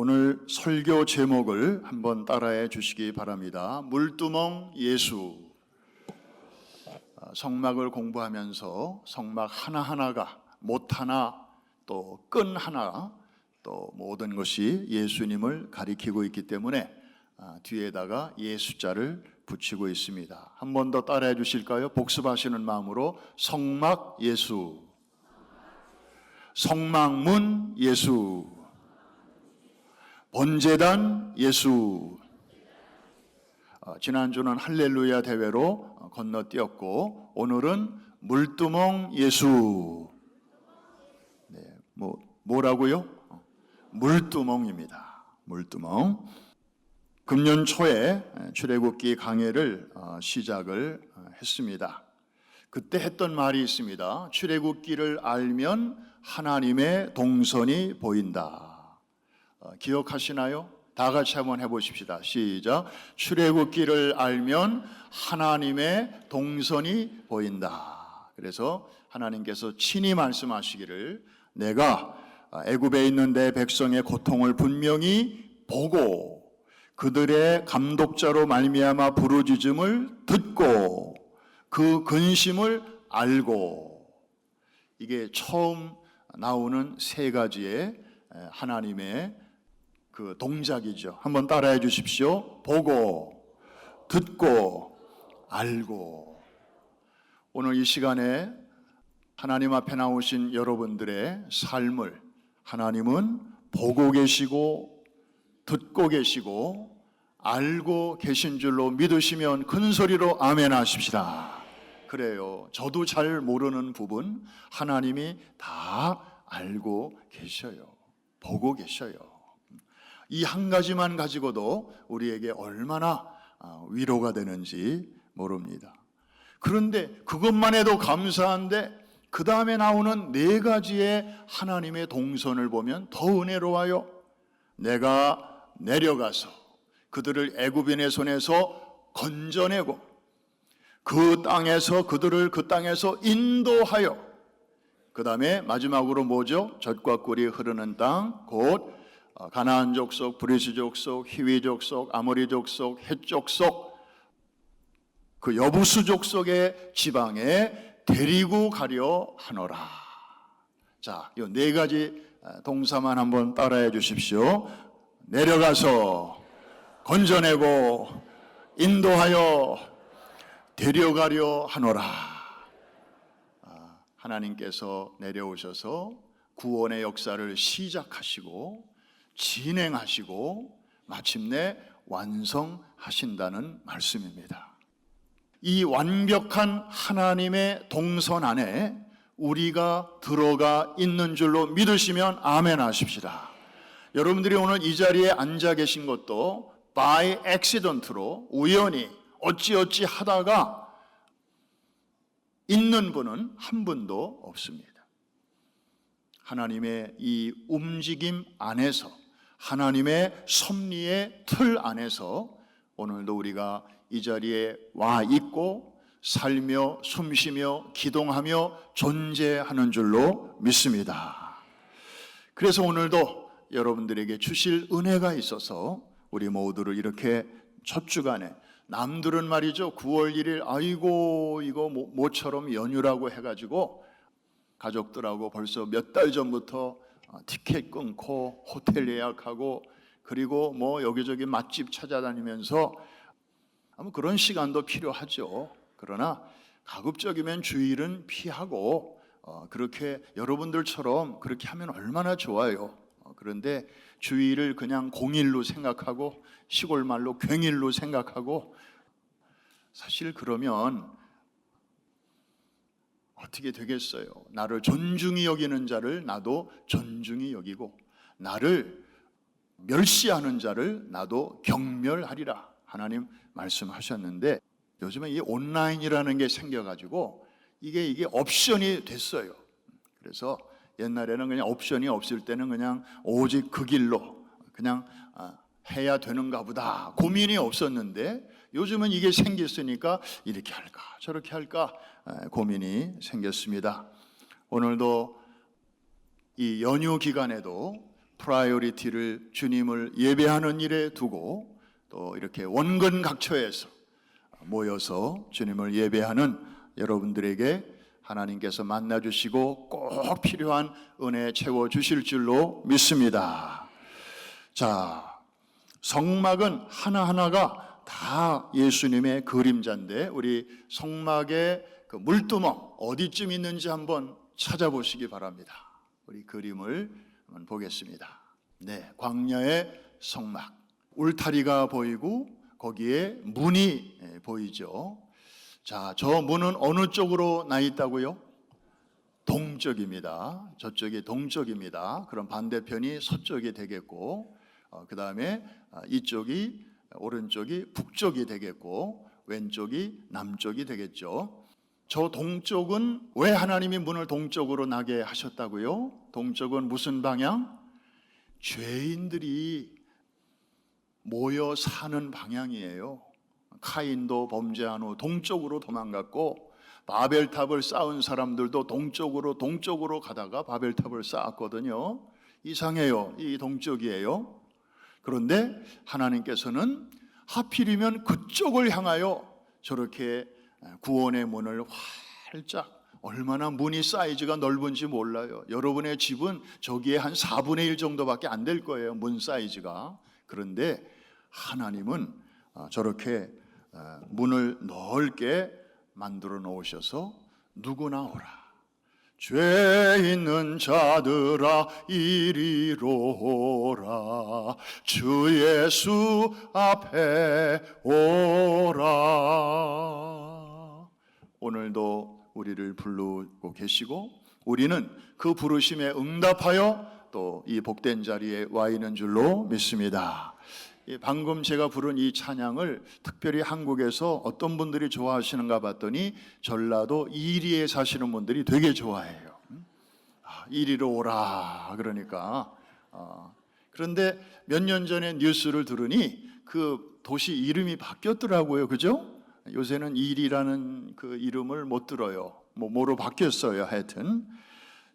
오늘 설교 제목을 한번 따라해 주시기 바랍니다. 물두멍 예수. 성막을 공부하면서 성막 하나하나가 못 하나 또 끈 하나 또 모든 것이 예수님을 가리키고 있기 때문에 뒤에다가 예수자를 붙이고 있습니다. 한 번 더 따라해 주실까요? 복습하시는 마음으로 성막 예수, 성막문 예수, 번제단 예수. 지난주는 할렐루야 대회로 건너뛰었고 오늘은 물두멍 예수. 네, 뭐라고요? 물두멍입니다. 물두멍. 금년 초에 출애굽기 강해를 시작을 했습니다. 그때 했던 말이 있습니다. 출애굽기를 알면 하나님의 동선이 보인다. 기억하시나요? 다 같이 한번 해보십시다. 시작. 출애굽기를 알면 하나님의 동선이 보인다. 그래서 하나님께서 친히 말씀하시기를 내가 애굽에 있는 내 백성의 고통을 분명히 보고 그들의 감독자로 말미암아 부르짖음을 듣고 그 근심을 알고. 이게 처음 나오는 세 가지의 하나님의 그 동작이죠. 한번 따라해 주십시오. 보고, 듣고, 알고. 오늘 이 시간에 하나님 앞에 나오신 여러분들의 삶을 하나님은 보고 계시고 듣고 계시고 알고 계신 줄로 믿으시면 큰 소리로 아멘 하십시다. 그래요. 저도 잘 모르는 부분 하나님이 다 알고 계셔요. 보고 계셔요. 이 한 가지만 가지고도 우리에게 얼마나 위로가 되는지 모릅니다. 그런데 그것만 해도 감사한데 그 다음에 나오는 네 가지의 하나님의 동선을 보면 더 은혜로워요. 내가 내려가서 그들을 애굽인의 손에서 건져내고 그 땅에서 그들을 그 땅에서 인도하여 그 다음에 마지막으로 뭐죠? 젖과 꿀이 흐르는 땅, 곧 가나안 족속, 브리스 족속, 히위 족속, 아모리 족속, 헷 족속, 그 여부수 족속의 지방에 데리고 가려 하노라. 자, 이 네 가지 동사만 한번 따라해 주십시오. 내려가서 건져내고 인도하여 데려가려 하노라. 하나님께서 내려오셔서 구원의 역사를 시작하시고 진행하시고 마침내 완성하신다는 말씀입니다. 이 완벽한 하나님의 동선 안에 우리가 들어가 있는 줄로 믿으시면 아멘 하십시다. 여러분들이 오늘 이 자리에 앉아 계신 것도 by accident로 우연히 어찌어찌 하다가 있는 분은 한 분도 없습니다. 하나님의 이 움직임 안에서 하나님의 섭리의 틀 안에서 오늘도 우리가 이 자리에 와 있고 살며 숨쉬며 기동하며 존재하는 줄로 믿습니다. 그래서 오늘도 여러분들에게 주실 은혜가 있어서 우리 모두를 이렇게 첫 주간에 남들은 말이죠 9월 1일 아이고 이거 모처럼 연휴라고 해가지고 가족들하고 벌써 몇 달 전부터 티켓 끊고 호텔 예약하고 그리고 뭐 여기저기 맛집 찾아다니면서 아무 그런 시간도 필요하죠. 그러나 가급적이면 주일은 피하고 그렇게 여러분들처럼 그렇게 하면 얼마나 좋아요. 그런데 주일을 그냥 공일로 생각하고 시골 말로 괭일로 생각하고 사실 그러면 어떻게 되겠어요? 나를 존중히 여기는 자를 나도 존중히 여기고 나를 멸시하는 자를 나도 경멸하리라 하나님 말씀하셨는데 요즘에 이 온라인이라는 게 생겨가지고 이게 옵션이 됐어요. 그래서 옛날에는 그냥 옵션이 없을 때는 그냥 오직 그 길로 그냥 해야 되는가 보다 고민이 없었는데 요즘은 이게 생겼으니까 이렇게 할까 저렇게 할까 고민이 생겼습니다. 오늘도 이 연휴 기간에도 프라이어리티를 주님을 예배하는 일에 두고 또 이렇게 원근각처에서 모여서 주님을 예배하는 여러분들에게 하나님께서 만나주시고 꼭 필요한 은혜 채워주실 줄로 믿습니다. 자, 성막은 하나하나가 다 예수님의 그림자인데 우리 성막의 그 물두멍 어디쯤 있는지 한번 찾아보시기 바랍니다. 우리 그림을 한번 보겠습니다. 네, 광야의 성막, 울타리가 보이고 거기에 문이 보이죠. 자, 저 문은 어느 쪽으로 나 있다고요? 동쪽입니다. 저쪽이 동쪽입니다. 그럼 반대편이 서쪽이 되겠고, 그 다음에 이쪽이 오른쪽이 북쪽이 되겠고, 왼쪽이 남쪽이 되겠죠. 저 동쪽은 왜 하나님이 문을 동쪽으로 나게 하셨다고요? 동쪽은 무슨 방향? 죄인들이 모여 사는 방향이에요. 카인도 범죄한 후 동쪽으로 도망갔고, 바벨탑을 쌓은 사람들도 동쪽으로 가다가 바벨탑을 쌓았거든요. 이상해요. 이 동쪽이에요. 그런데 하나님께서는 하필이면 그쪽을 향하여 저렇게 구원의 문을 활짝, 얼마나 문이 사이즈가 넓은지 몰라요. 여러분의 집은 저기에 한 4분의 1 정도밖에 안 될 거예요, 문 사이즈가. 그런데 하나님은 저렇게 문을 넓게 만들어 놓으셔서 누구나 오라. 죄 있는 자들아 이리로 오라. 주 예수 앞에 오라. 오늘도 우리를 부르고 계시고 우리는 그 부르심에 응답하여 또 이 복된 자리에 와 있는 줄로 믿습니다. 방금 제가 부른 이 찬양을 특별히 한국에서 어떤 분들이 좋아하시는가 봤더니 전라도 이리에 사시는 분들이 되게 좋아해요. 이리로 오라 그러니까. 그런데 몇 년 전에 뉴스를 들으니 그 도시 이름이 바뀌었더라고요. 그죠? 요새는 이리라는 그 이름을 못 들어요. 뭐로 바뀌었어요. 하여튼.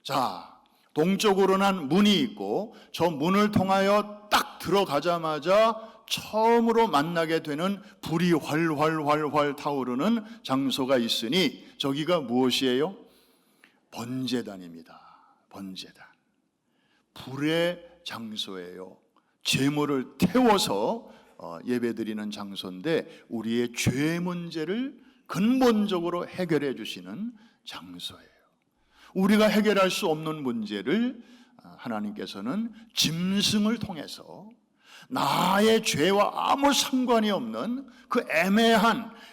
자, 동쪽으로 난 문이 있고 저 문을 통하여 딱 들어가자마자 처음으로 만나게 되는 불이 활활 타오르는 장소가 있으니 저기가 무엇이에요? 번제단입니다. 번제단. 불의 장소예요. 제물을 태워서 예배드리는 장소인데 우리의 죄 문제를 근본적으로 해결해 주시는 장소예요. 우리가 해결할 수 없는 문제를 하나님께서는 짐승을 통해서 나의 죄와 아무 상관이 없는 그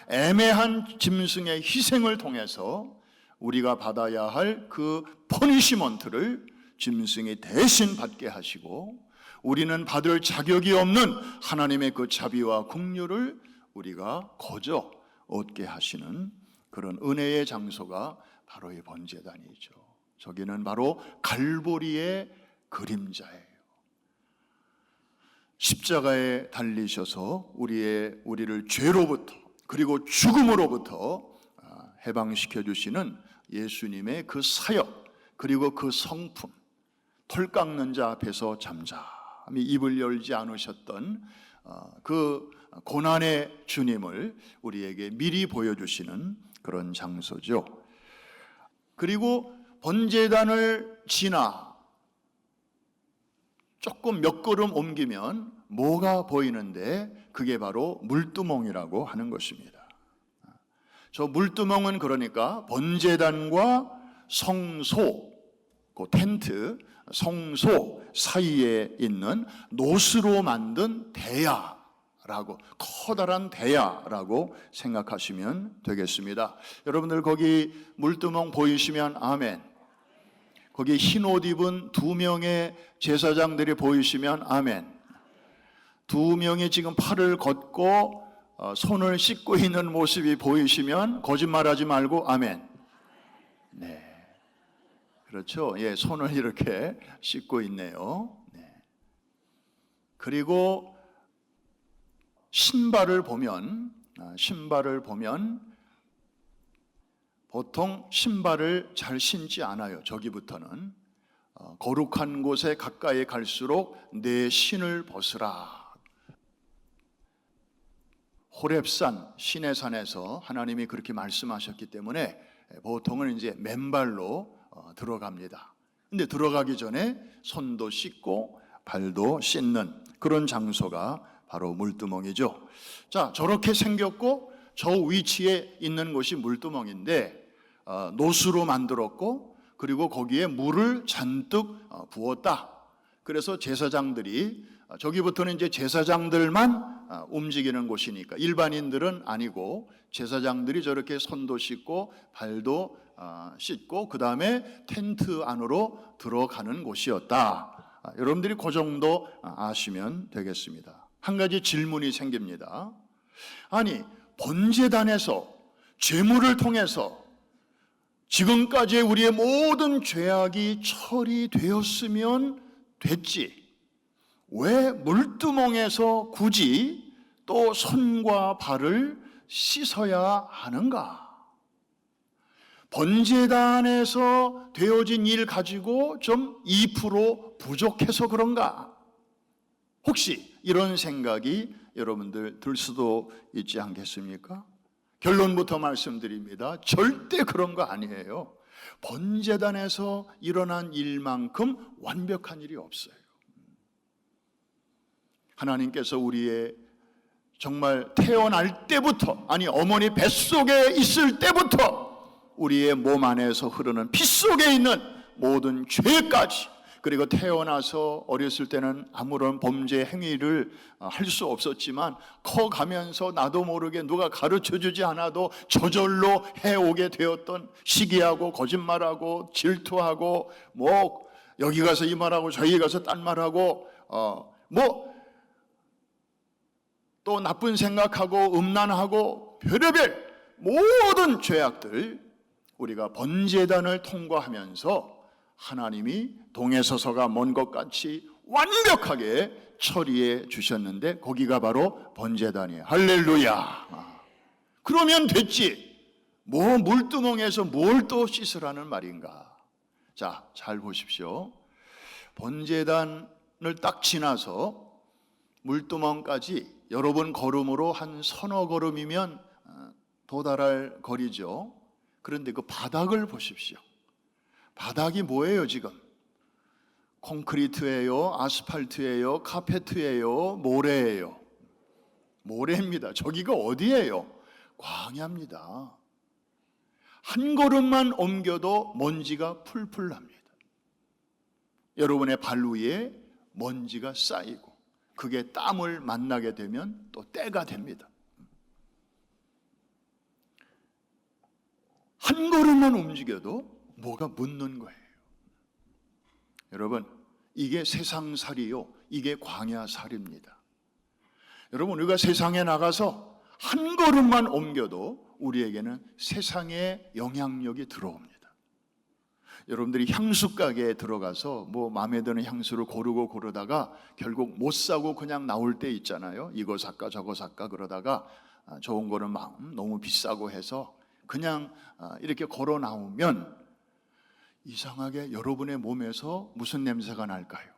애매한 짐승의 희생을 통해서 우리가 받아야 할 그 퍼니시먼트를 짐승이 대신 받게 하시고 우리는 받을 자격이 없는 하나님의 그 자비와 긍휼을 우리가 거저 얻게 하시는 그런 은혜의 장소가 바로 이 번제단이죠. 저기는 바로 갈보리의 그림자예요. 십자가에 달리셔서 우리를 죄로부터 그리고 죽음으로부터 해방시켜 주시는 예수님의 그 사역 그리고 그 성품, 털 깎는 자 앞에서 잠잠히 입을 열지 않으셨던 그 고난의 주님을 우리에게 미리 보여주시는 그런 장소죠. 그리고 번제단을 지나 조금 몇 걸음 옮기면 뭐가 보이는데 그게 바로 물두멍이라고 하는 것입니다. 저 물두멍은 그러니까 번제단과 성소, 그 텐트, 성소 사이에 있는 노스로 만든 대야라고, 커다란 대야라고 생각하시면 되겠습니다. 여러분들 거기 물두멍 보이시면 아멘. 거기 흰 옷 입은 2명의 제사장들이 보이시면 아멘. 2명이 지금 팔을 걷고 손을 씻고 있는 모습이 보이시면 거짓말하지 말고 아멘. 네, 그렇죠. 예, 손을 이렇게 씻고 있네요. 네. 그리고 신발을 보면 보통 신발을 잘 신지 않아요. 저기부터는 거룩한 곳에 가까이 갈수록 내 신을 벗으라. 호렙산 시내산에서 하나님이 그렇게 말씀하셨기 때문에 보통은 이제 맨발로 들어갑니다. 근데 들어가기 전에 손도 씻고 발도 씻는 그런 장소가 바로 물두멍이죠. 자, 저렇게 생겼고 저 위치에 있는 곳이 물두멍인데 노수로 만들었고 그리고 거기에 물을 잔뜩 부었다. 그래서 제사장들이 저기부터는 이제 제사장들만 움직이는 곳이니까 일반인들은 아니고 제사장들이 저렇게 손도 씻고 발도 씻고 그 다음에 텐트 안으로 들어가는 곳이었다. 여러분들이 그 정도 아시면 되겠습니다. 한 가지 질문이 생깁니다. 아니, 번제단에서 제물을 통해서 지금까지의 우리의 모든 죄악이 처리되었으면 됐지, 왜 물두멍에서 굳이 또 손과 발을 씻어야 하는가? 번제단에서 되어진 일 가지고 좀 2% 부족해서 그런가? 혹시 이런 생각이 여러분들 들 수도 있지 않겠습니까? 결론부터 말씀드립니다. 절대 그런 거 아니에요. 번제단에서 일어난 일만큼 완벽한 일이 없어요. 하나님께서 우리의 정말 태어날 때부터, 아니 어머니 뱃속에 있을 때부터 우리의 몸 안에서 흐르는 피 속에 있는 모든 죄까지, 그리고 태어나서 어렸을 때는 아무런 범죄 행위를 할 수 없었지만 커가면서 나도 모르게 누가 가르쳐주지 않아도 저절로 해오게 되었던 시기하고 거짓말하고 질투하고 뭐 여기 가서 이 말하고 저기 가서 딴 말하고 또 나쁜 생각하고 음란하고 별의별 모든 죄악들, 우리가 번제단을 통과하면서 하나님이 동에서서가 먼 것 같이 완벽하게 처리해 주셨는데 거기가 바로 번제단이에요. 할렐루야. 그러면 됐지, 뭐 물두멍에서 뭘 또 씻으라는 말인가? 자, 잘 보십시오. 번제단을 딱 지나서 물두멍까지 여러분 걸음으로 한 서너 걸음이면 도달할 거리죠. 그런데 그 바닥을 보십시오. 바닥이 뭐예요 지금? 콘크리트예요? 아스팔트예요? 카페트예요? 모래예요? 모래입니다. 저기가 어디예요? 광야입니다. 한 걸음만 옮겨도 먼지가 풀풀 납니다. 여러분의 발 위에 먼지가 쌓이고 그게 땀을 만나게 되면 또 때가 됩니다. 한 걸음만 움직여도 뭐가 묻는 거예요. 여러분, 이게 세상살이요, 이게 광야살입니다. 여러분, 우리가 세상에 나가서 한 걸음만 옮겨도 우리에게는 세상의 영향력이 들어옵니다. 여러분들이 향수 가게에 들어가서 뭐 마음에 드는 향수를 고르다가 결국 못 사고 그냥 나올 때 있잖아요. 이거 살까 저거 살까 그러다가 좋은 거는 너무 비싸고 해서 그냥 이렇게 걸어 나오면 이상하게 여러분의 몸에서 무슨 냄새가 날까요?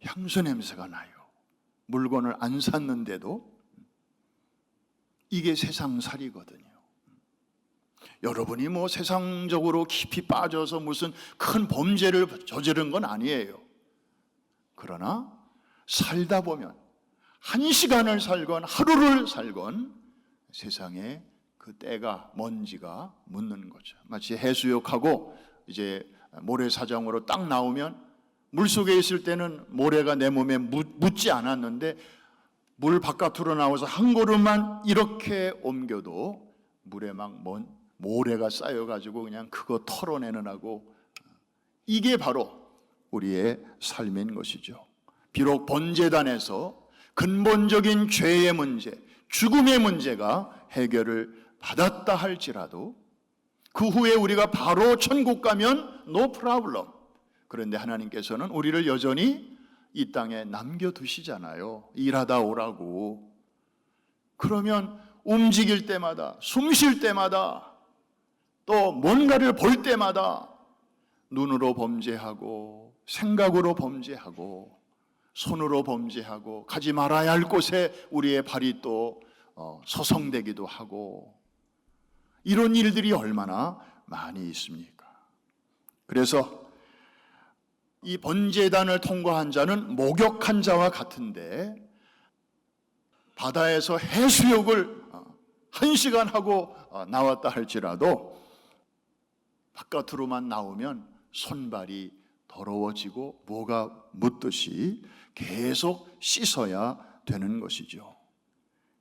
향수 냄새가 나요. 물건을 안 샀는데도. 이게 세상살이거든요. 여러분이 뭐 세상적으로 깊이 빠져서 무슨 큰 범죄를 저지른 건 아니에요. 그러나 살다 보면 한 시간을 살건 하루를 살건 세상에 그 때가, 먼지가 묻는 거죠. 마치 해수욕하고 이제 모래사장으로 딱 나오면 물속에 있을 때는 모래가 내 몸에 묻지 않았는데 물 바깥으로 나와서 한 걸음만 이렇게 옮겨도 물에 막 모래가 쌓여가지고 그냥 그거 털어내느라고. 이게 바로 우리의 삶인 것이죠. 비록 번제단에서 근본적인 죄의 문제, 죽음의 문제가 해결을 받았다 할지라도 그 후에 우리가 바로 천국 가면 no problem. 그런데 하나님께서는 우리를 여전히 이 땅에 남겨두시잖아요. 일하다 오라고. 그러면 움직일 때마다, 숨 쉴 때마다, 또 뭔가를 볼 때마다 눈으로 범죄하고 생각으로 범죄하고 손으로 범죄하고 가지 말아야 할 곳에 우리의 발이 또 서성대기도 하고 이런 일들이 얼마나 많이 있습니까? 그래서 이 번제단을 통과한 자는 목욕한 자와 같은데 바다에서 해수욕을 1시간 하고 나왔다 할지라도 바깥으로만 나오면 손발이 더러워지고 뭐가 묻듯이 계속 씻어야 되는 것이죠.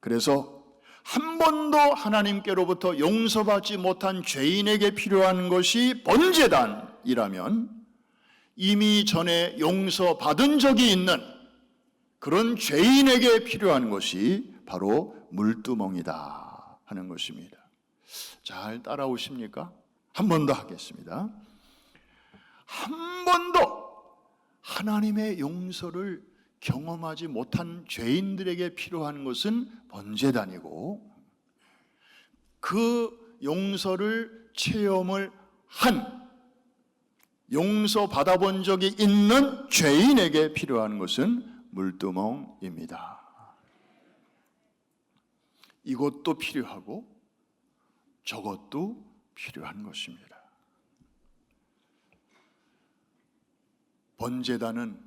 그래서 한 번도 하나님께로부터 용서받지 못한 죄인에게 필요한 것이 번제단이라면 이미 전에 용서받은 적이 있는 그런 죄인에게 필요한 것이 바로 물두멍이다 하는 것입니다. 잘 따라오십니까? 한 번 더 하겠습니다. 한 번도 하나님의 용서를 경험하지 못한 죄인들에게 필요한 것은 번제단이고 그 용서를 체험을 한 용서 받아본 적이 있는 죄인에게 필요한 것은 물두멍입니다. 이것도 필요하고 저것도 필요한 것입니다. 번제단은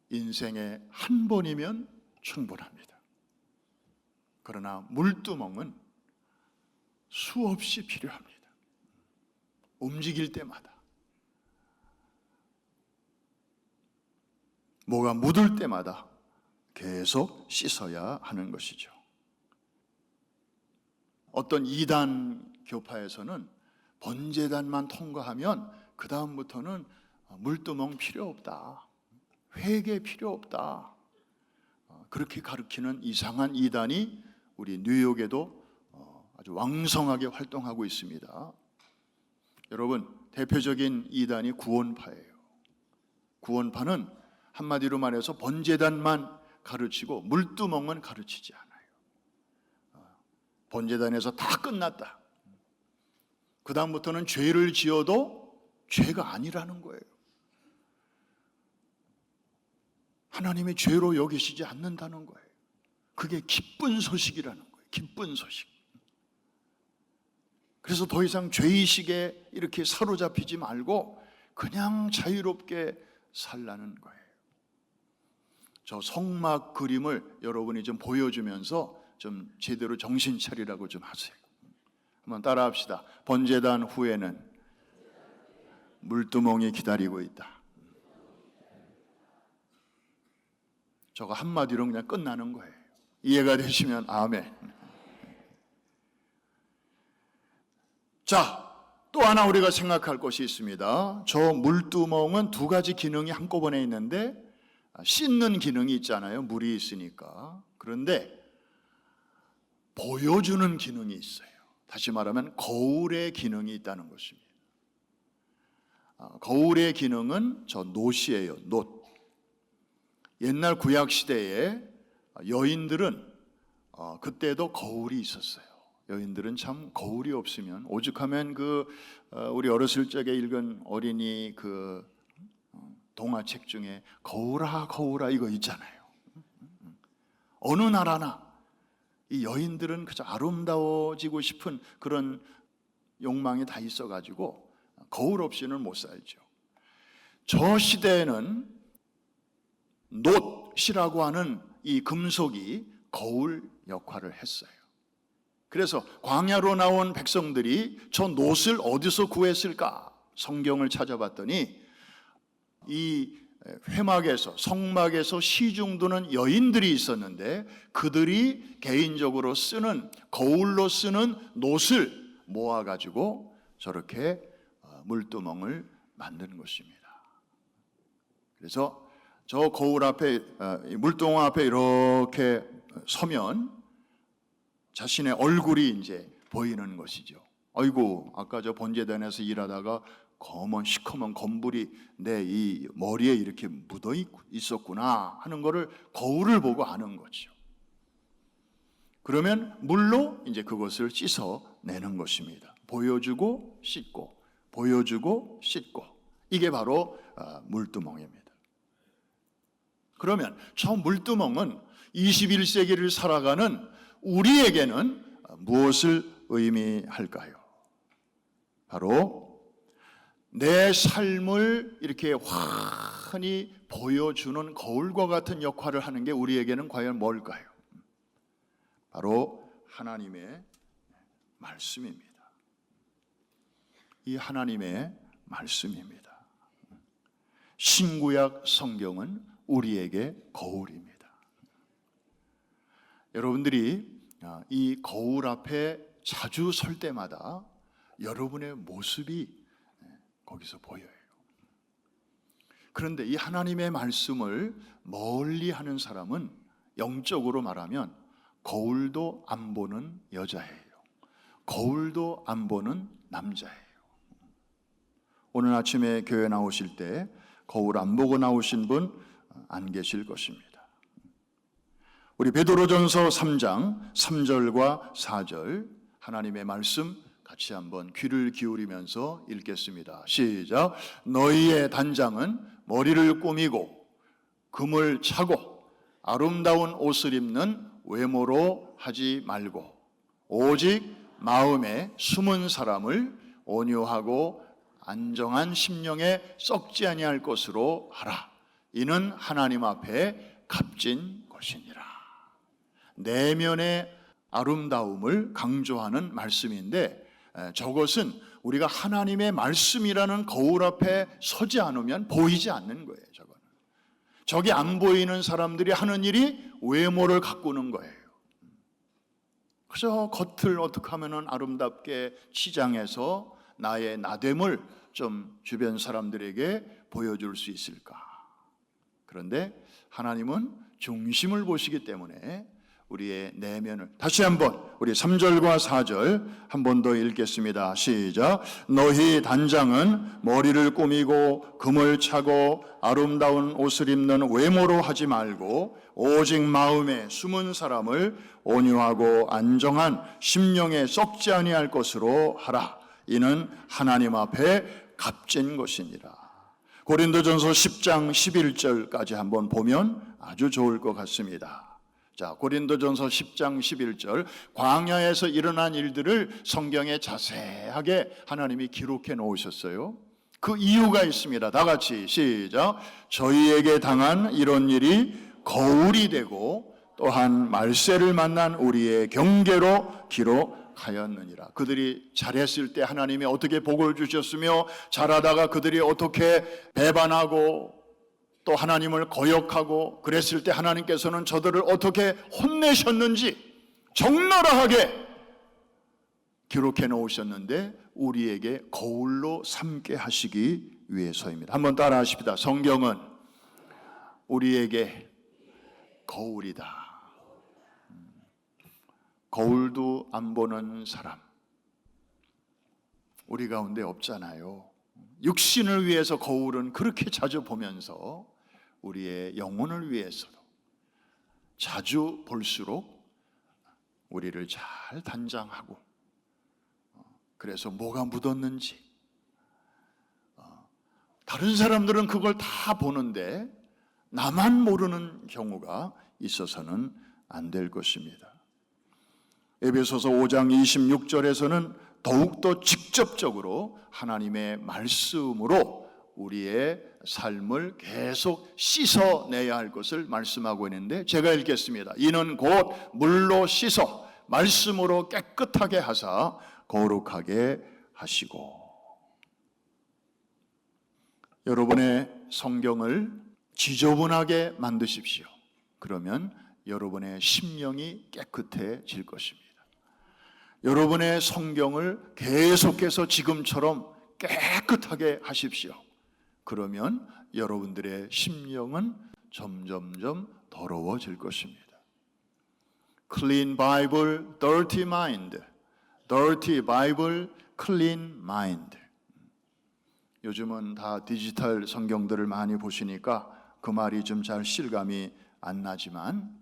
인생에 한 번이면 충분합니다. 그러나 물두멍은 수없이 필요합니다. 움직일 때마다 뭐가 묻을 때마다 계속 씻어야 하는 것이죠. 어떤 이단 교파에서는 번제단만 통과하면 그 다음부터는 물두멍 필요 없다, 회개 필요 없다, 그렇게 가르치는 이상한 이단이 우리 뉴욕에도 아주 왕성하게 활동하고 있습니다. 여러분, 대표적인 이단이 구원파예요. 구원파는 한마디로 말해서 번제단만 가르치고 물두멍은 가르치지 않아요. 번제단에서 다 끝났다, 그 다음부터는 죄를 지어도 죄가 아니라는 거예요. 하나님이 죄로 여기시지 않는다는 거예요. 그게 기쁜 소식이라는 거예요. 기쁜 소식. 그래서 더 이상 죄의식에 이렇게 사로잡히지 말고 그냥 자유롭게 살라는 거예요. 저 성막 그림을 여러분이 좀 보여주면서 좀 제대로 정신 차리라고 좀 하세요. 한번 따라합시다. 번제단 후에는 물두멍이 기다리고 있다. 저거 한마디로 그냥 끝나는 거예요. 이해가 되시면 아멘. 자, 또 하나 우리가 생각할 것이 있습니다. 저 물두멍은 두 가지 기능이 한꺼번에 있는데 씻는 기능이 있잖아요. 물이 있으니까. 그런데 보여주는 기능이 있어요. 다시 말하면 거울의 기능이 있다는 것입니다. 거울의 기능은 저 놋이에요. 놋. 옛날 구약 시대에 여인들은 그때도 거울이 있었어요. 여인들은 참 거울이 없으면 오죽하면 우리 어렸을 적에 읽은 어린이 동화책 중에 거울아 거울아 이거 있잖아요. 어느 나라나 이 여인들은 그저 아름다워지고 싶은 그런 욕망이 다 있어가지고 거울 없이는 못 살죠. 저 시대에는 놋이라고 하는 이 금속이 거울 역할을 했어요. 그래서 광야로 나온 백성들이 저 놋을 어디서 구했을까? 성경을 찾아봤더니 이 회막에서 성막에서 시중드는 여인들이 있었는데 그들이 개인적으로 쓰는 거울로 쓰는 놋을 모아가지고 저렇게 물두멍을 만든 것입니다. 그래서 저 거울 앞에 물두멍 앞에 이렇게 서면 자신의 얼굴이 이제 보이는 것이죠. 아이고, 아까 저 번제단에서 일하다가 시커먼 검불이 내 이 머리에 이렇게 묻어 있었구나 하는 거를 거울을 보고 아는 거죠. 그러면 물로 이제 그것을 씻어내는 것입니다. 보여주고 씻고, 보여주고 씻고, 이게 바로 물두멍입니다. 그러면 저 물두멍은 21세기를 살아가는 우리에게는 무엇을 의미할까요? 바로 내 삶을 이렇게 환히 보여주는 거울과 같은 역할을 하는 게 우리에게는 과연 뭘까요? 바로 하나님의 말씀입니다. 이 하나님의 말씀입니다. 신구약 성경은 우리에게 거울입니다. 여러분들이 이 거울 앞에 자주 설 때마다 여러분의 모습이 거기서 보여요. 그런데 이 하나님의 말씀을 멀리 하는 사람은 영적으로 말하면 거울도 안 보는 여자예요. 거울도 안 보는 남자예요. 오늘 아침에 교회 나오실 때 거울 안 보고 나오신 분 안 계실 것입니다. 우리 베드로전서 3장 3절과 4절 하나님의 말씀 같이 한번 귀를 기울이면서 읽겠습니다. 시작. 너희의 단장은 머리를 꾸미고 금을 차고 아름다운 옷을 입는 외모로 하지 말고 오직 마음에 숨은 사람을 온유하고 안정한 심령에 썩지 아니할 것으로 하라. 이는 하나님 앞에 값진 것이니라. 내면의 아름다움을 강조하는 말씀인데 저것은 우리가 하나님의 말씀이라는 거울 앞에 서지 않으면 보이지 않는 거예요. 저기 안 보이는 사람들이 하는 일이 외모를 가꾸는 거예요. 그래서 겉을 어떻게 하면 아름답게 치장해서 나의 나됨을 좀 주변 사람들에게 보여줄 수 있을까? 그런데 하나님은 중심을 보시기 때문에 우리의 내면을 다시 한번 우리 3절과 4절 한 번 더 읽겠습니다. 시작. 너희 단장은 머리를 꾸미고 금을 차고 아름다운 옷을 입는 외모로 하지 말고 오직 마음에 숨은 사람을 온유하고 안정한 심령에 썩지 아니할 것으로 하라. 이는 하나님 앞에 값진 것이니라. 고린도전서 10장 11절까지 한번 보면 아주 좋을 것 같습니다. 자, 고린도전서 10장 11절 광야에서 일어난 일들을 성경에 자세하게 하나님이 기록해 놓으셨어요. 그 이유가 있습니다. 다 같이 시작. 저희에게 당한 이런 일이 거울이 되고 또한 말세를 만난 우리의 경계로 기록하였느니라. 그들이 잘했을 때 하나님이 어떻게 복을 주셨으며 잘하다가 그들이 어떻게 배반하고 또 하나님을 거역하고 그랬을 때 하나님께서는 저들을 어떻게 혼내셨는지 적나라하게 기록해 놓으셨는데 우리에게 거울로 삼게 하시기 위해서입니다. 한번 따라 하십시다. 성경은 우리에게 거울이다. 거울도 안 보는 사람 우리 가운데 없잖아요. 육신을 위해서 거울은 그렇게 자주 보면서 우리의 영혼을 위해서도 자주 볼수록 우리를 잘 단장하고 그래서 뭐가 묻었는지 다른 사람들은 그걸 다 보는데 나만 모르는 경우가 있어서는 안 될 것입니다. 에베소서 5장 26절에서는 더욱더 직접적으로 하나님의 말씀으로 우리의 삶을 계속 씻어내야 할 것을 말씀하고 있는데 제가 읽겠습니다. 이는 곧 물로 씻어 말씀으로 깨끗하게 하사 거룩하게 하시고. 여러분의 성경을 지저분하게 만드십시오. 그러면 여러분의 심령이 깨끗해질 것입니다. 여러분의 성경을 계속해서 지금처럼 깨끗하게 하십시오. 그러면 여러분들의 심령은 점점점 더러워질 것입니다. Clean Bible, dirty mind. Dirty Bible, clean mind. 요즘은 다 디지털 성경들을 많이 보시니까 그 말이 좀 잘 실감이 안 나지만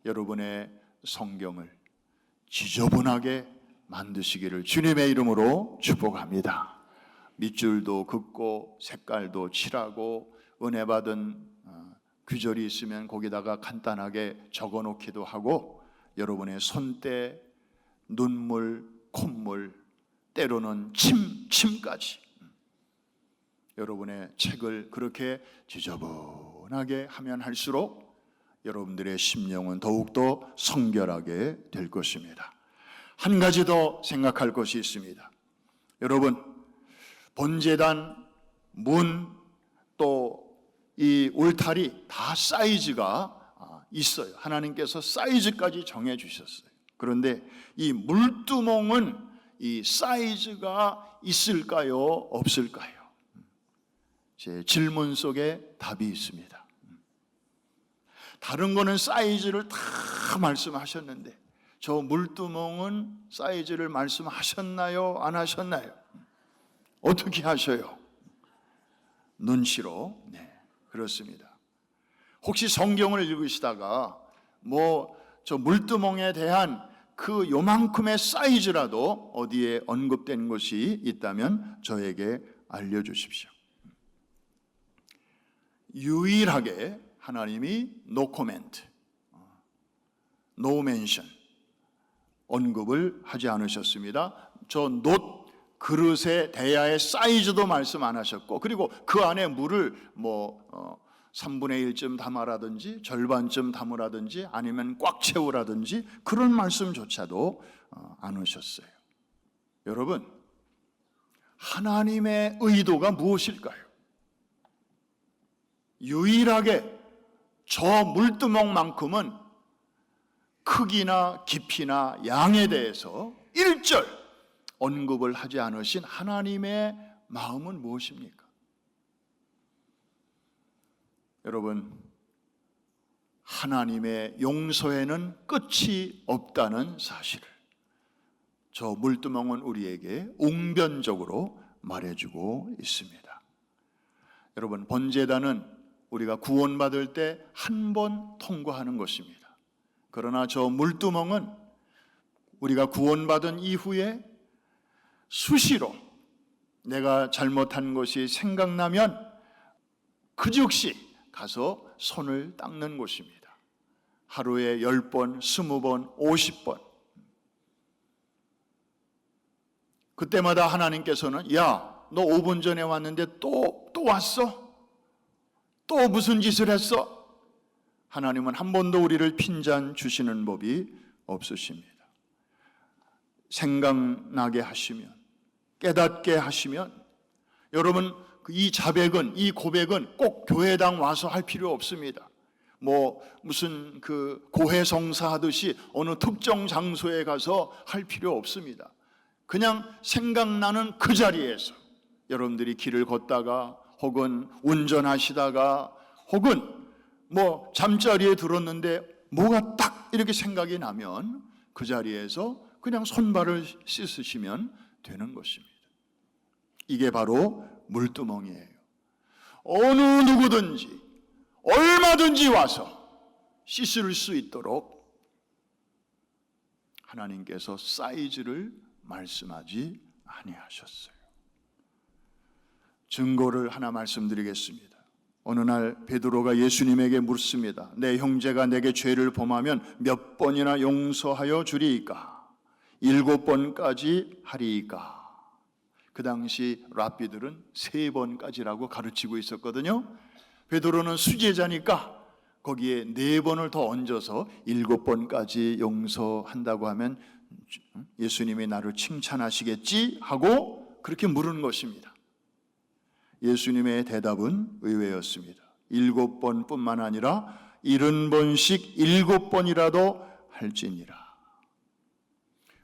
여러분의 성경을 지저분하게 만드시기를 주님의 이름으로 축복합니다. 밑줄도 긋고 색깔도 칠하고 은혜 받은 규절이 있으면 거기다가 간단하게 적어 놓기도 하고 여러분의 손때, 눈물, 콧물, 때로는 침까지 여러분의 책을 그렇게 지저분하게 하면 할수록 여러분들의 심령은 더욱더 성결하게 될 것입니다. 한 가지 더 생각할 것이 있습니다. 여러분, 본제단, 문, 또 이 울타리 다 사이즈가 있어요. 하나님께서 사이즈까지 정해 주셨어요. 그런데 이 물두멍은 이 사이즈가 있을까요? 없을까요? 제 질문 속에 답이 있습니다. 다른 거는 사이즈를 다 말씀하셨는데 저 물두멍은 사이즈를 말씀하셨나요? 안 하셨나요? 어떻게 하셔요? 눈치로. 네, 그렇습니다. 혹시 성경을 읽으시다가 저 물두멍에 대한 그 요만큼의 사이즈라도 어디에 언급된 것이 있다면 저에게 알려주십시오. 유일하게 하나님이 no comment, no mention 언급을 하지 않으셨습니다. 저 not 그릇의 대야의 사이즈도 말씀 안 하셨고, 그리고 그 안에 물을 3분의 1쯤 담으라든지 절반쯤 담으라든지 아니면 꽉 채우라든지 그런 말씀조차도 안 하셨어요. 여러분, 하나님의 의도가 무엇일까요? 유일하게 저 물두멍만큼은 크기나 깊이나 양에 대해서 일절 언급을 하지 않으신 하나님의 마음은 무엇입니까? 여러분, 하나님의 용서에는 끝이 없다는 사실을 저 물두멍은 우리에게 웅변적으로 말해주고 있습니다. 여러분, 번제단은 우리가 구원받을 때 한 번 통과하는 것입니다. 그러나 저 물두멍은 우리가 구원받은 이후에 수시로 내가 잘못한 것이 생각나면 그 즉시 가서 손을 닦는 곳입니다. 하루에 10번, 20번, 50번. 그때마다 하나님께서는 야, 너 5분 전에 왔는데 또 왔어? 또 무슨 짓을 했어? 하나님은 한 번도 우리를 핀잔 주시는 법이 없으십니다. 생각나게 하시면, 깨닫게 하시면, 여러분 이 자백은, 이 고백은 꼭 교회당 와서 할 필요 없습니다. 무슨 고해성사 하듯이 어느 특정 장소에 가서 할 필요 없습니다. 그냥 생각나는 그 자리에서 여러분들이 길을 걷다가 혹은 운전하시다가 혹은 잠자리에 들었는데 뭐가 딱 이렇게 생각이 나면 그 자리에서 그냥 손발을 씻으시면 되는 것입니다. 이게 바로 물두멍이에요. 어느 누구든지 얼마든지 와서 씻을 수 있도록 하나님께서 사이즈를 말씀하지 아니하셨어요. 증거를 하나 말씀드리겠습니다. 어느 날 베드로가 예수님에게 묻습니다. 내 형제가 내게 죄를 범하면 몇 번이나 용서하여 주리이까? 7번까지 하리이까? 그 당시 랍비들은 3번까지라고 가르치고 있었거든요. 베드로는 수제자니까 거기에 4번을 더 얹어서 7번까지 용서한다고 하면 예수님이 나를 칭찬하시겠지 하고 그렇게 물은 것입니다. 예수님의 대답은 의외였습니다. 7번뿐만 아니라 70번씩 7번이라도 할지니라.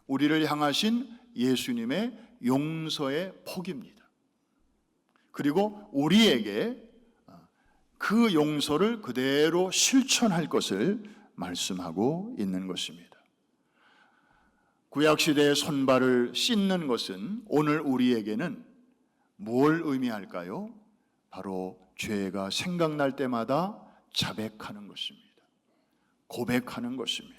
우리를 향하신 예수님의 용서의 폭입니다. 그리고 우리에게 그 용서를 그대로 실천할 것을 말씀하고 있는 것입니다. 구약시대의 손발을 씻는 것은 오늘 우리에게는 뭘 의미할까요? 바로 죄가 생각날 때마다 자백하는 것입니다. 고백하는 것입니다.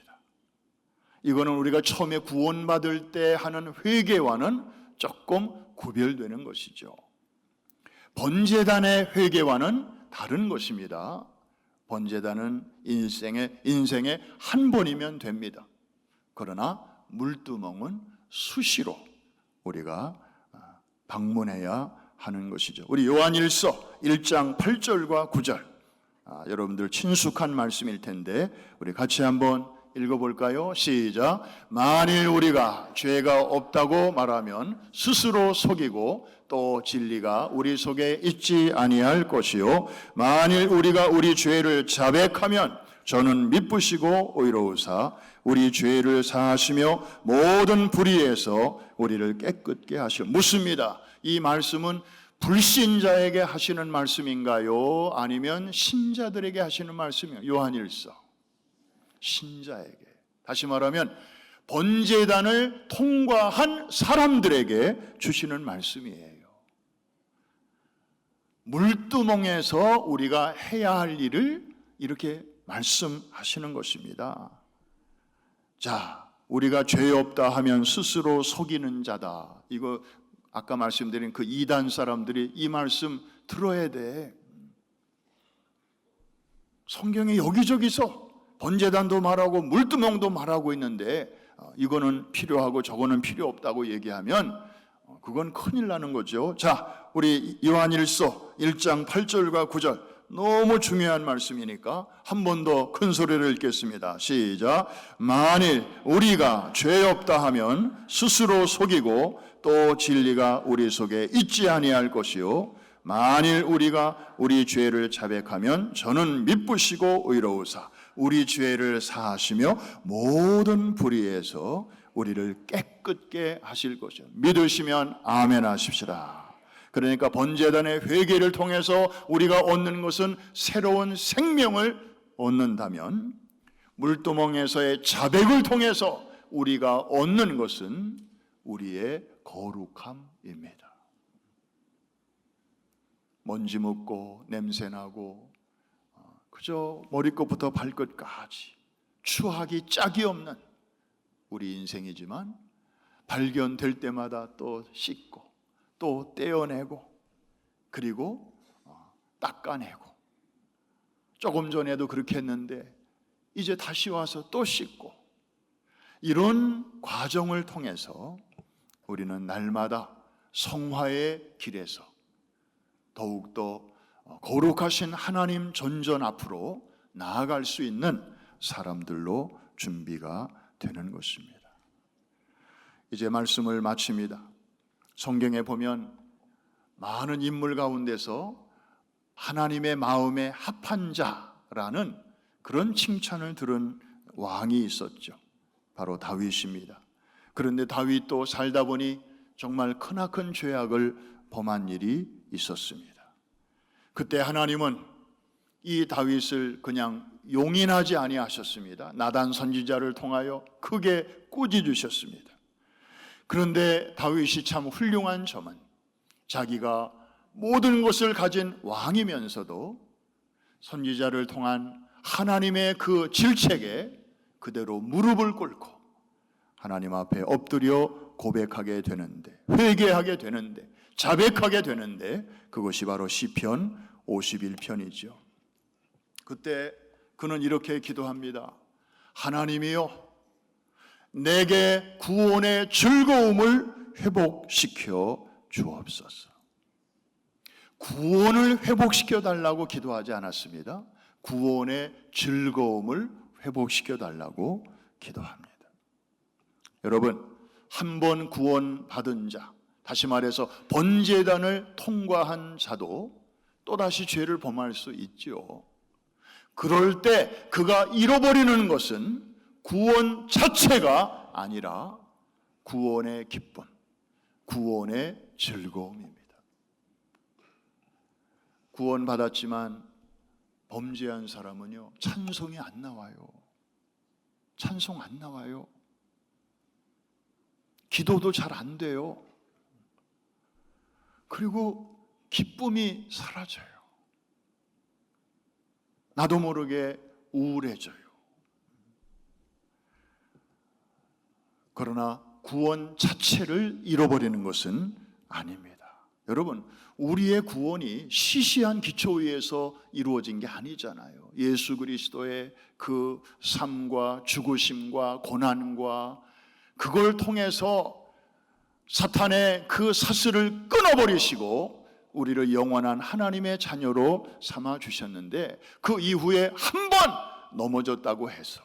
이거는 우리가 처음에 구원받을 때 하는 회개와는 조금 구별되는 것이죠. 번제단의 회개와는 다른 것입니다. 번제단은 인생에 한 번이면 됩니다. 그러나 물두멍은 수시로 우리가 방문해야 하는 것이죠. 우리 요한일서 1장 8절과 9절, 여러분들 친숙한 말씀일 텐데 우리 같이 한번 읽어볼까요? 시작. 만일 우리가 죄가 없다고 말하면 스스로 속이고 또 진리가 우리 속에 있지 아니할 것이요, 만일 우리가 우리 죄를 자백하면 저는 미쁘시고 의로우사 우리 죄를 사하시며 모든 불의에서 우리를 깨끗게 하시오. 묻습니다. 이 말씀은 불신자에게 하시는 말씀인가요? 아니면 신자들에게 하시는 말씀이요? 요한일서 신자에게, 다시 말하면 번제단을 통과한 사람들에게 주시는 말씀이에요. 물두멍에서 우리가 해야 할 일을 이렇게 말씀하시는 것입니다. 자, 우리가 죄 없다 하면 스스로 속이는 자다. 이거 아까 말씀드린 그 이단 사람들이 이 말씀 들어야 돼. 성경에 여기저기서 번제단도 말하고 물두멍도 말하고 있는데 이거는 필요하고 저거는 필요 없다고 얘기하면 그건 큰일 나는 거죠. 자, 우리 요한일서 1장 8절과 9절 너무 중요한 말씀이니까 한 번 더 큰 소리를 읽겠습니다. 시작. 만일 우리가 죄 없다 하면 스스로 속이고 또 진리가 우리 속에 있지 아니할 것이요, 만일 우리가 우리 죄를 자백하면 저는 미쁘시고 의로우사 우리 죄를 사하시며 모든 불의에서 우리를 깨끗게 하실 것이요. 믿으시면 아멘 하십시다. 그러니까 번제단의 회개를 통해서 우리가 얻는 것은 새로운 생명을 얻는다면, 물두멍에서의 자백을 통해서 우리가 얻는 것은 우리의 거룩함입니다. 먼지 묻고 냄새나고 그저 머리끝부터 발끝까지 추하기 짝이 없는 우리 인생이지만 발견될 때마다 또 씻고 또 떼어내고 그리고 닦아내고, 조금 전에도 그렇게 했는데 이제 다시 와서 또 씻고, 이런 과정을 통해서 우리는 날마다 성화의 길에서 더욱더 거룩하신 하나님 전전 앞으로 나아갈 수 있는 사람들로 준비가 되는 것입니다. 이제 말씀을 마칩니다. 성경에 보면 많은 인물 가운데서 하나님의 마음에 합한 자라는 그런 칭찬을 들은 왕이 있었죠. 바로 다윗입니다. 그런데 다윗도 살다 보니 정말 크나큰 죄악을 범한 일이 있었습니다. 그때 하나님은 이 다윗을 그냥 용인하지 아니하셨습니다. 나단 선지자를 통하여 크게 꾸짖으셨습니다. 그런데 다윗이 참 훌륭한 점은 자기가 모든 것을 가진 왕이면서도 선지자를 통한 하나님의 그 질책에 그대로 무릎을 꿇고 하나님 앞에 엎드려 고백하게 되는데, 회개하게 되는데, 자백하게 되는데, 그것이 바로 시편 51편이죠. 그때 그는 이렇게 기도합니다. 하나님이여, 내게 구원의 즐거움을 회복시켜 주옵소서. 구원을 회복시켜 달라고 기도하지 않았습니다. 구원의 즐거움을 회복시켜 달라고 기도합니다. 여러분, 한 번 구원받은 자, 다시 말해서 번제단을 통과한 자도 또다시 죄를 범할 수 있죠. 그럴 때 그가 잃어버리는 것은 구원 자체가 아니라 구원의 기쁨, 구원의 즐거움입니다. 구원받았지만 범죄한 사람은요, 찬송이 안 나와요. 찬송 안 나와요. 기도도 잘 안 돼요. 그리고 기쁨이 사라져요. 나도 모르게 우울해져요. 그러나 구원 자체를 잃어버리는 것은 아닙니다. 여러분, 우리의 구원이 시시한 기초 위에서 이루어진 게 아니잖아요. 예수 그리스도의 그 삶과 죽으심과 고난과 그걸 통해서 사탄의 그 사슬을 끊어버리시고 우리를 영원한 하나님의 자녀로 삼아 주셨는데, 그 이후에 한 번 넘어졌다고 해서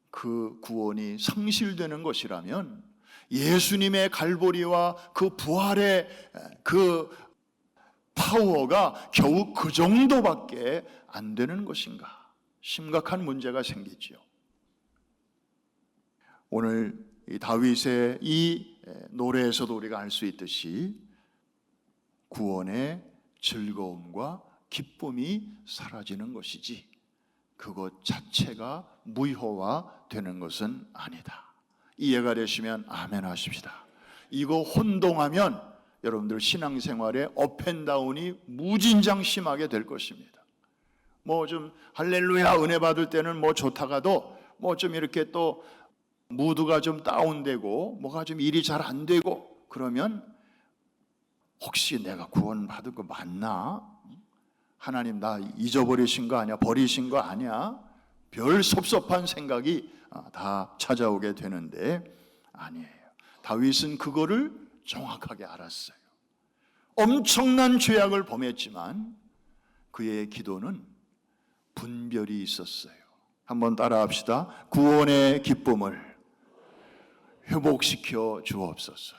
그 구원이 상실되는 것이라면 예수님의 갈보리와 그 부활의 그 파워가 겨우 그 정도밖에 안 되는 것인가? 심각한 문제가 생기지요. 오늘 이 다윗의 이 노래에서도 우리가 알 수 있듯이 구원의 즐거움과 기쁨이 사라지는 것이지 그것 자체가 무효화되는 것은 아니다. 이해가 되시면 아멘 하십시다. 이거 혼동하면 여러분들 신앙생활에 업앤다운이 무진장 심하게 될 것입니다. 뭐 좀 할렐루야 은혜 받을 때는 뭐 좋다가도 뭐 좀 이렇게 또 무드가 좀 다운되고 뭐가 좀 일이 잘 안 되고 그러면 혹시 내가 구원 받은 거 맞나? 하나님 나 잊어버리신 거 아니야? 버리신 거 아니야? 별 섭섭한 생각이 다 찾아오게 되는데 아니에요. 다윗은 그거를 정확하게 알았어요. 엄청난 죄악을 범했지만 그의 기도는 분별이 있었어요. 한번 따라합시다. 구원의 기쁨을 회복시켜 주옵소서.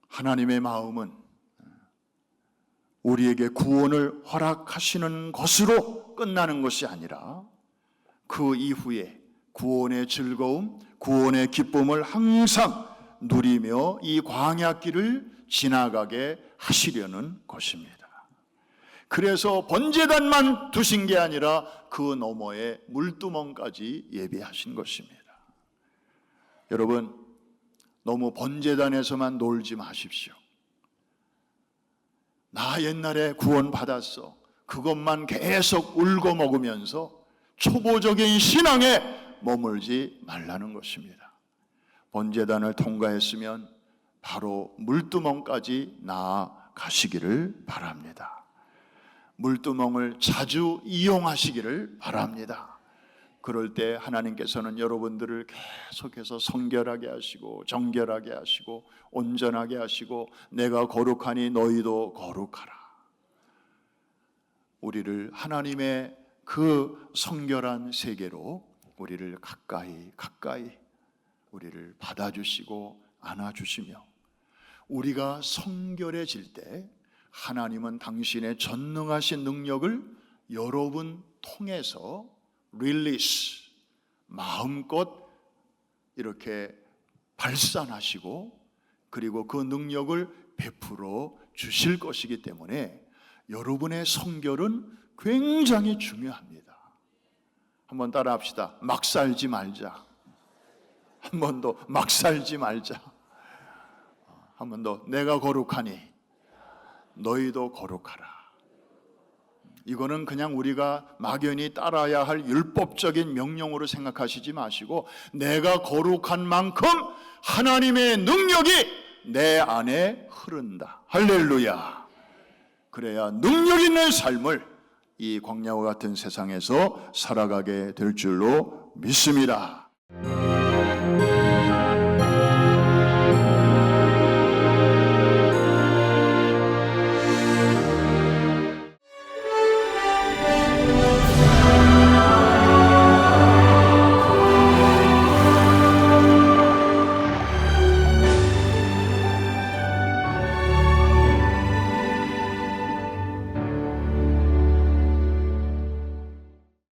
하나님의 마음은 우리에게 구원을 허락하시는 것으로 끝나는 것이 아니라 그 이후에 구원의 즐거움, 구원의 기쁨을 항상 누리며 이 광야길을 지나가게 하시려는 것입니다. 그래서 번제단만 두신 게 아니라 그 너머에 물두멍까지 예비하신 것입니다. 여러분, 너무 번제단에서만 놀지 마십시오. 나 옛날에 구원 받았어. 그것만 계속 울고 먹으면서 초보적인 신앙에 머물지 말라는 것입니다. 번제단을 통과했으면 바로 물두멍까지 나아가시기를 바랍니다. 물두멍을 자주 이용하시기를 바랍니다. 그럴 때 하나님께서는 여러분들을 계속해서 성결하게 하시고 정결하게 하시고 온전하게 하시고 내가 거룩하니 너희도 거룩하라. 우리를 하나님의 그 성결한 세계로 우리를 가까이 우리를 받아주시고 안아주시며 우리가 성결해질 때 하나님은 당신의 전능하신 능력을 여러분 통해서 릴리스 마음껏 이렇게 발산하시고 그리고 그 능력을 베풀어 주실 것이기 때문에 여러분의 성결은 굉장히 중요합니다. 한번 따라 합시다. 막 살지 말자. 한 번 더 막 살지 말자. 한 번 더 내가 거룩하니 너희도 거룩하라. 이거는 그냥 우리가 막연히 따라야 할 율법적인 명령으로 생각하시지 마시고 내가 거룩한 만큼 하나님의 능력이 내 안에 흐른다. 할렐루야. 그래야 능력 있는 삶을 이 광야와 같은 세상에서 살아가게 될 줄로 믿습니다.